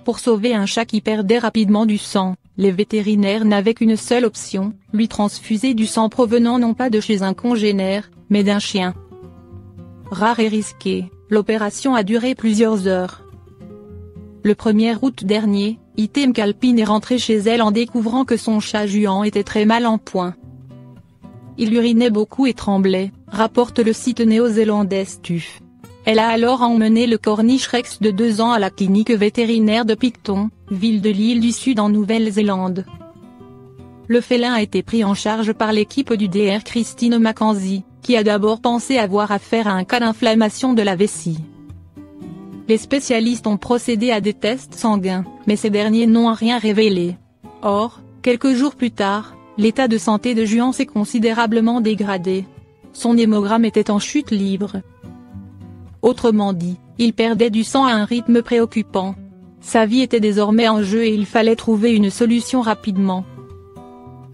Pour sauver un chat qui perdait rapidement du sang, les vétérinaires n'avaient qu'une seule option, lui transfuser du sang provenant non pas de chez un congénère, mais d'un chien. Rare et risquée, l'opération a duré plusieurs heures. Le 1er août dernier, Item Calpine est rentrée chez elle en découvrant que son chat Juan était très mal en point. Il urinait beaucoup et tremblait, rapporte le site néo-zélandais Stuf. Elle a alors emmené le Cornish Rex de 2 ans à la clinique vétérinaire de Picton, ville de l'île du Sud en Nouvelle-Zélande. Le félin a été pris en charge par l'équipe du Dr Christine Mackenzie, qui a d'abord pensé avoir affaire à un cas d'inflammation de la vessie. Les spécialistes ont procédé à des tests sanguins, mais ces derniers n'ont rien révélé. Or, quelques jours plus tard, l'état de santé de Juan s'est considérablement dégradé. Son hémogramme était en chute libre. Autrement dit, il perdait du sang à un rythme préoccupant. Sa vie était désormais en jeu et il fallait trouver une solution rapidement.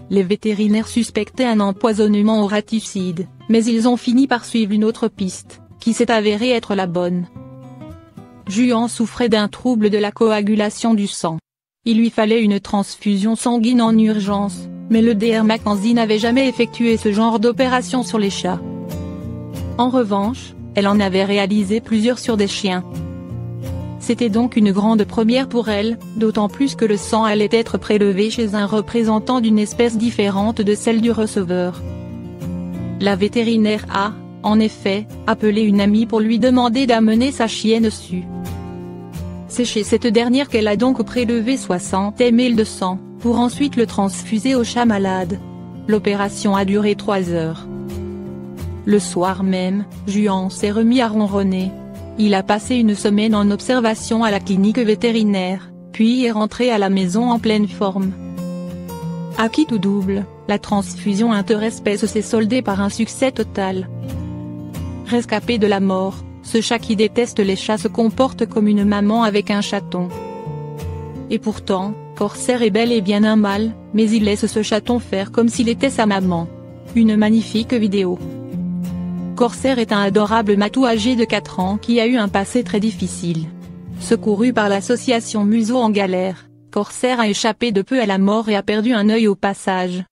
Les vétérinaires suspectaient un empoisonnement au raticide, mais ils ont fini par suivre une autre piste, qui s'est avérée être la bonne. Juan souffrait d'un trouble de la coagulation du sang. Il lui fallait une transfusion sanguine en urgence, mais le Dr Mackenzie n'avait jamais effectué ce genre d'opération sur les chats. En revanche, elle en avait réalisé plusieurs sur des chiens. C'était donc une grande première pour elle, d'autant plus que le sang allait être prélevé chez un représentant d'une espèce différente de celle du receveur. La vétérinaire a, en effet, appelé une amie pour lui demander d'amener sa chienne dessus. C'est chez cette dernière qu'elle a donc prélevé 60 ml de sang, pour ensuite le transfuser au chat malade. L'opération a duré 3 heures. Le soir même, Juan s'est remis à ronronner. Il a passé une semaine en observation à la clinique vétérinaire, puis est rentré à la maison en pleine forme. À qui tout double, la transfusion interespèce s'est soldée par un succès total. Rescapé de la mort, ce chat qui déteste les chats se comporte comme une maman avec un chaton. Et pourtant, Corsair est bel et bien un mâle, mais il laisse ce chaton faire comme s'il était sa maman. Une magnifique vidéo. Corsair est un adorable matou âgé de 4 ans qui a eu un passé très difficile. Secouru par l'association Museau en galère, Corsair a échappé de peu à la mort et a perdu un œil au passage.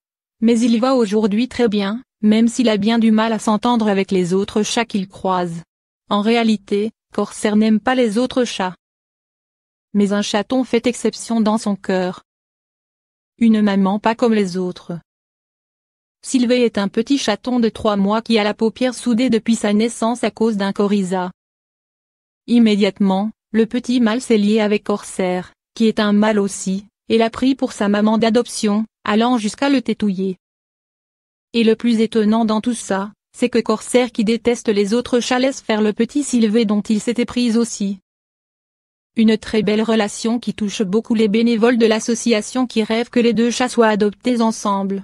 Mais il va aujourd'hui très bien, même s'il a bien du mal à s'entendre avec les autres chats qu'il croise. En réalité, Corsair n'aime pas les autres chats. Mais un chaton fait exception dans son cœur. Une maman pas comme les autres. Sylvie est un petit chaton de 3 mois qui a la paupière soudée depuis sa naissance à cause d'un coryza. Immédiatement, le petit mâle s'est lié avec Corsair, qui est un mâle aussi, et l'a pris pour sa maman d'adoption, allant jusqu'à le tétouiller. Et le plus étonnant dans tout ça, c'est que Corsair qui déteste les autres chats laisse faire le petit Sylvie dont il s'était pris aussi. Une très belle relation qui touche beaucoup les bénévoles de l'association qui rêvent que les 2 chats soient adoptés ensemble.